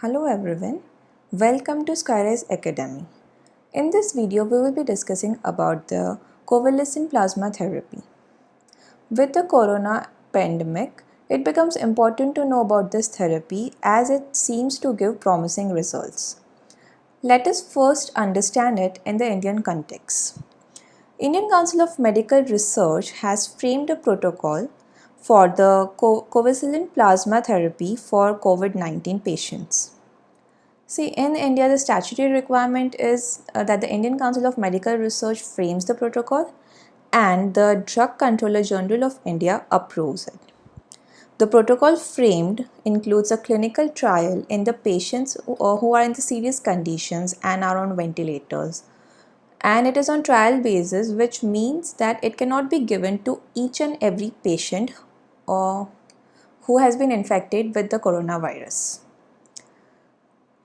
Hello everyone, welcome to Skyrise Academy. In this video, we will be discussing about the convalescent plasma therapy. With the corona pandemic, it becomes important to know about this therapy as it seems to give promising results. Let us first understand it in the Indian context. Indian Council of Medical Research has framed a protocol for the convalescent plasma therapy for COVID-19 patients. See, in India, the statutory requirement is that the Indian Council of Medical Research frames the protocol and the Drug Controller General of India approves it. The protocol framed includes a clinical trial in the patients who are in the serious conditions and are on ventilators. And it is on trial basis, which means that it cannot be given to each and every patient who has been infected with the coronavirus.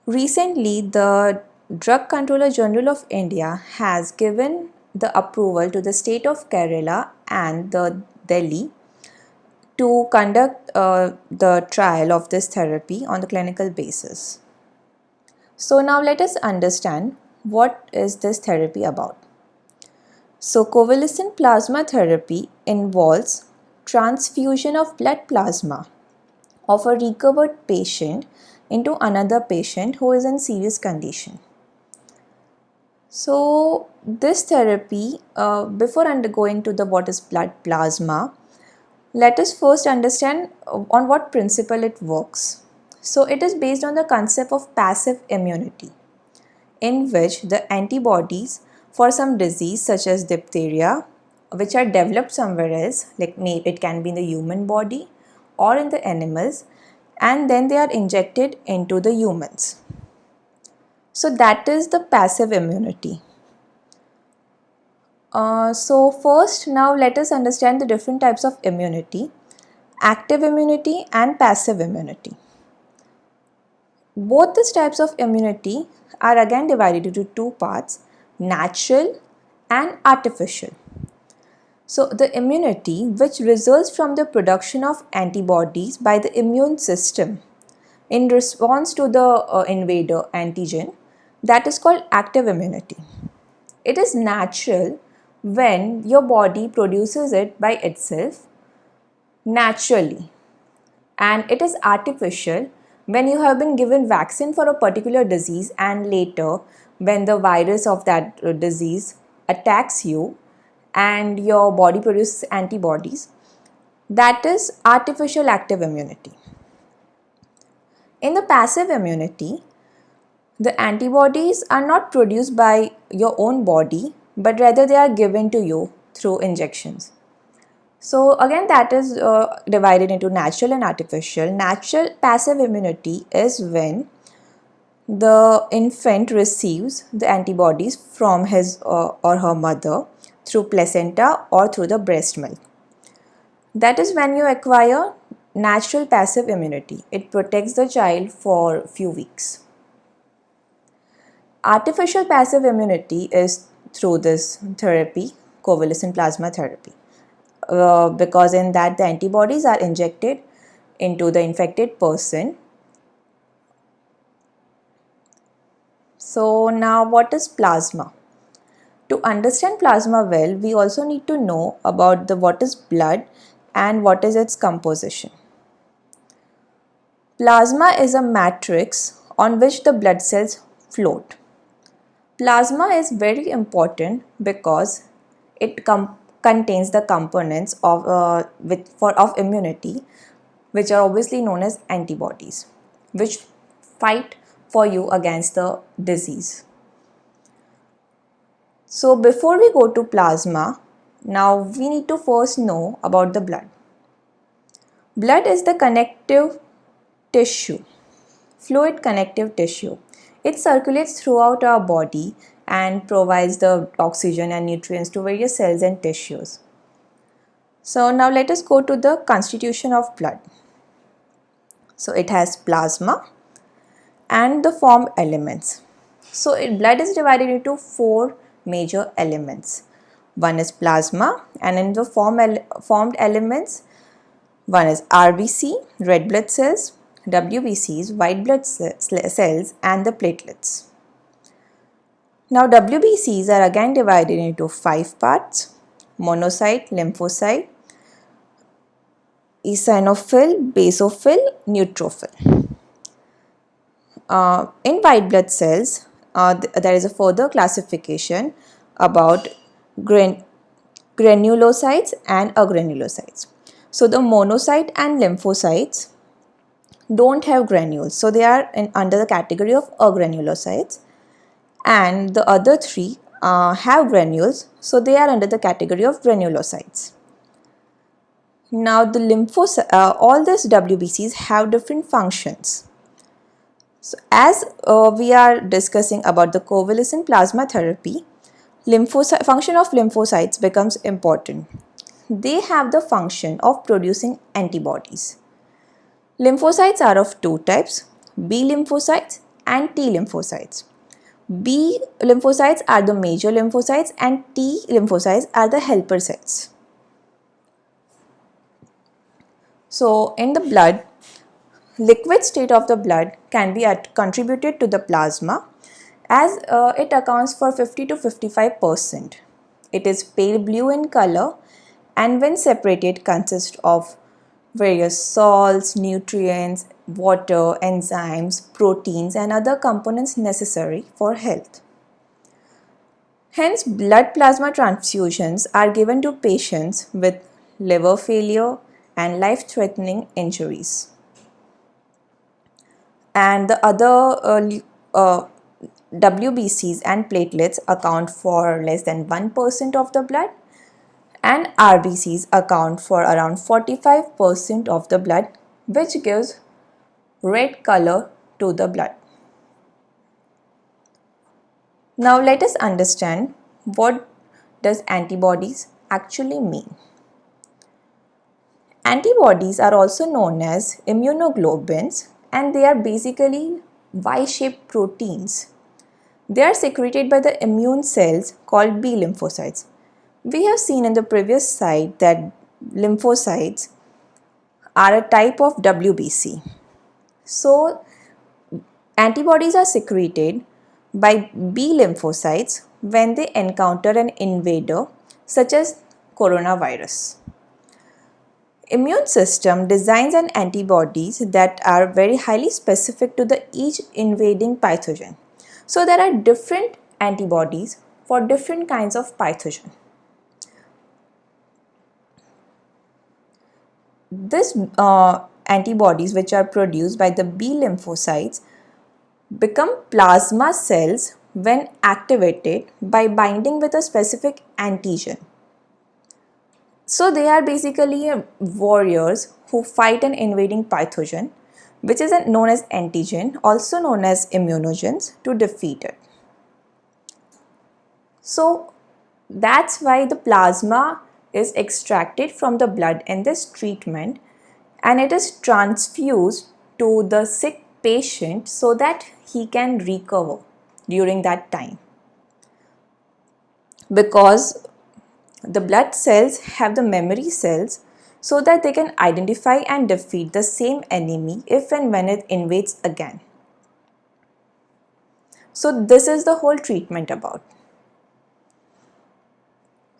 Recently, the Drug Controller General of India has given the approval to the state of Kerala and the Delhi to conduct the trial of this therapy on the clinical basis. So now let us understand what is this therapy about. So convalescent plasma therapy involves transfusion of blood plasma of a recovered patient into another patient who is in serious condition. So this therapy, before undergoing to the what is blood plasma, let us first understand on what principle it works. So it is based on the concept of passive immunity, in which the antibodies for some disease such as diphtheria, which are developed somewhere else, like it can be in the human body or in the animals, and then they are injected into the humans. So that is the passive immunity. So first, now let us understand the different types of immunity: active immunity and passive immunity. Both these types of immunity are again divided into two parts: natural and artificial. So the immunity which results from the production of antibodies by the immune system in response to the invader antigen, that is called active immunity. It is natural when your body produces it by itself naturally, and it is artificial when you have been given vaccine for a particular disease and later when the virus of that disease attacks you and your body produces antibodies. That is artificial active immunity. In the passive immunity, the antibodies are not produced by your own body, but rather they are given to you through injections. So again, that is divided into natural and artificial. Natural passive immunity is when the infant receives the antibodies from his or her mother through placenta or through the breast milk. That is when you acquire natural passive immunity. It protects the child for few weeks. Artificial passive immunity is through this therapy, convalescent plasma therapy, because in that the antibodies are injected into the infected person. So now what is plasma? To understand plasma well, we also need to know about what is blood and what is its composition. Plasma is a matrix on which the blood cells float. Plasma is very important because it contains the components of immunity, which are obviously known as antibodies, which fight for you against the disease. So before we go to plasma, now we need to first know about the blood. Blood is the connective tissue, fluid connective tissue. It circulates throughout our body and provides the oxygen and nutrients to various cells and tissues. So now let us go to the constitution of blood. So it has plasma and the formed elements. So blood is divided into four major elements. One is plasma, and in the formed elements, one is RBC, red blood cells, WBCs, white blood cells and the platelets. Now WBCs are again divided into 5 parts: monocyte, lymphocyte, eosinophil, basophil, neutrophil. In white blood cells, there is a further classification about granulocytes and agranulocytes. So the monocyte and lymphocytes don't have granules, so they are under the category of agranulocytes, and the other three have granules, so they are under the category of granulocytes. Now the all these WBCs have different functions. So as we are discussing about the convalescent plasma therapy, function of lymphocytes becomes important. They have the function of producing antibodies. Lymphocytes are of two types: B lymphocytes and T lymphocytes. B lymphocytes are the major lymphocytes and T lymphocytes are the helper cells. So in the blood, liquid state of the blood can be contributed to the plasma as it accounts for 50 to 55%. It is pale blue in color and when separated consists of various salts, nutrients, water, enzymes, proteins and other components necessary for health. Hence, blood plasma transfusions are given to patients with liver failure and life-threatening injuries. And the other WBCs and platelets account for less than 1% of the blood, and RBCs account for around 45% of the blood, which gives red color to the blood. Now let us understand what does antibodies actually mean. Antibodies are also known as immunoglobulins and they are basically Y-shaped proteins. They are secreted by the immune cells called B lymphocytes. We have seen in the previous slide that lymphocytes are a type of WBC. So, antibodies are secreted by B lymphocytes when they encounter an invader such as coronavirus. Immune system designs an antibodies that are very highly specific to the each invading pathogen. So there are different antibodies for different kinds of pathogen. This antibodies which are produced by the B lymphocytes become plasma cells when activated by binding with a specific antigen. So they are basically warriors who fight an invading pathogen, which is known as antigen, also known as immunogens, to defeat it. So that's why the plasma is extracted from the blood in this treatment and it is transfused to the sick patient so that he can recover during that time. Because the blood cells have the memory cells so that they can identify and defeat the same enemy if and when it invades again. So this is the whole treatment about.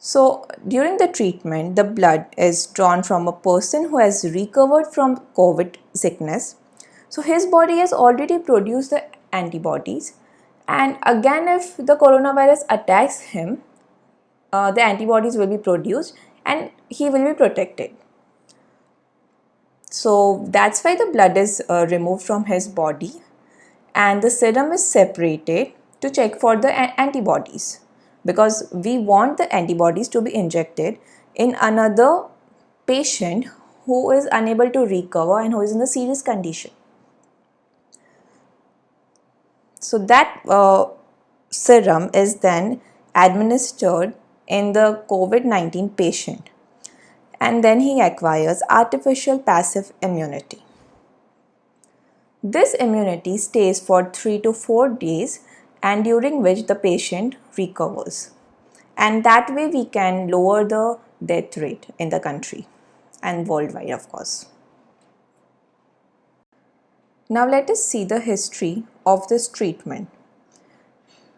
So during the treatment, the blood is drawn from a person who has recovered from COVID sickness. So his body has already produced the antibodies, and again if the coronavirus attacks him, the antibodies will be produced and he will be protected. So that's why the blood is removed from his body and the serum is separated to check for the antibodies, because we want the antibodies to be injected in another patient who is unable to recover and who is in a serious condition. So that serum is then administered in the COVID-19 patient and then he acquires artificial passive immunity. This immunity stays for 3 to 4 days and during which the patient recovers, and that way we can lower the death rate in the country and worldwide, of course. Now let us see the history of this treatment.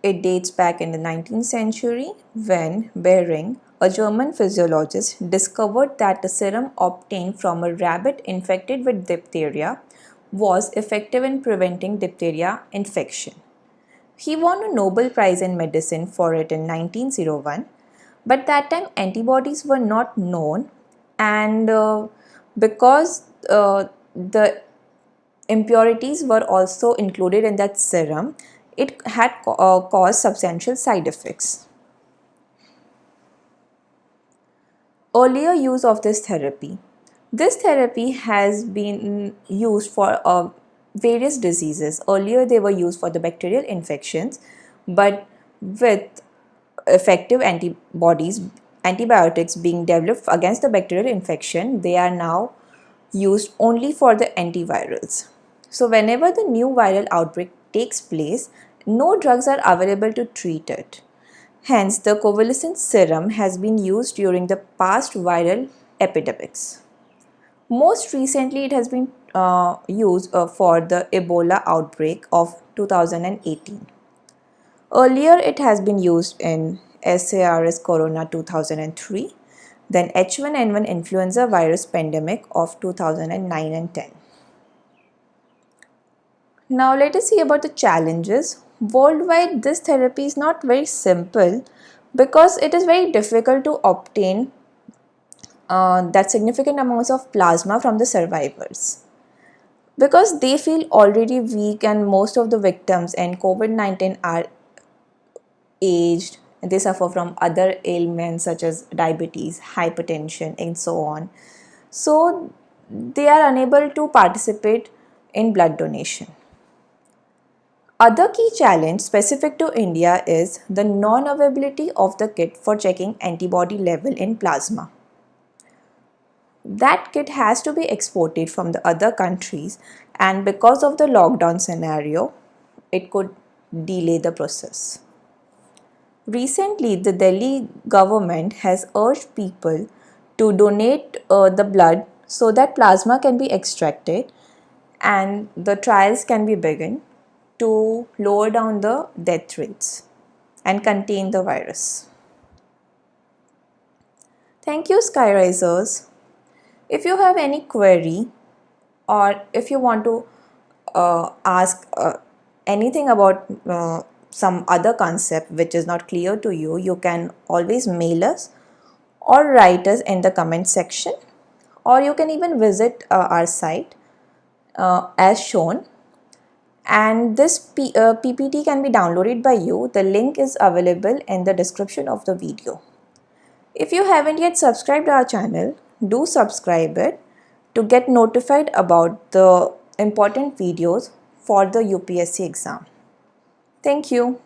It dates back in the 19th century when Behring, a German physiologist, discovered that the serum obtained from a rabbit infected with diphtheria was effective in preventing diphtheria infection. He won a Nobel Prize in Medicine for it in 1901, but that time antibodies were not known, and because the impurities were also included in that serum, it had caused substantial side effects. Earlier use of this therapy. This therapy has been used for various diseases. Earlier they were used for the bacterial infections, but with effective antibiotics being developed against the bacterial infection, they are now used only for the antivirals. So whenever the new viral outbreak takes place, no drugs are available to treat it. Hence, the convalescent serum has been used during the past viral epidemics. Most recently, it has been used for the Ebola outbreak of 2018. Earlier, it has been used in SARS Corona 2003, then H1N1 influenza virus pandemic of 2009 and 10. Now let us see about the challenges. Worldwide, this therapy is not very simple because it is very difficult to obtain that significant amounts of plasma from the survivors, because they feel already weak, and most of the victims in COVID-19 are aged and they suffer from other ailments such as diabetes, hypertension, and so on. So they are unable to participate in blood donation. Other key challenge specific to India is the non-availability of the kit for checking antibody level in plasma. That kit has to be exported from the other countries, and because of the lockdown scenario, it could delay the process. Recently, the Delhi government has urged people to donate the blood so that plasma can be extracted and the trials can be begun to lower down the death rates and contain the virus. Thank you, Skyrisers. If you have any query, or if you want to ask anything about some other concept which is not clear to you, you can always mail us or write us in the comment section, or you can even visit our site as shown. And this PPT can be downloaded by you. The link is available in the description of the video. If you haven't yet subscribed our channel, do subscribe it to get notified about the important videos for the UPSC exam. Thank you.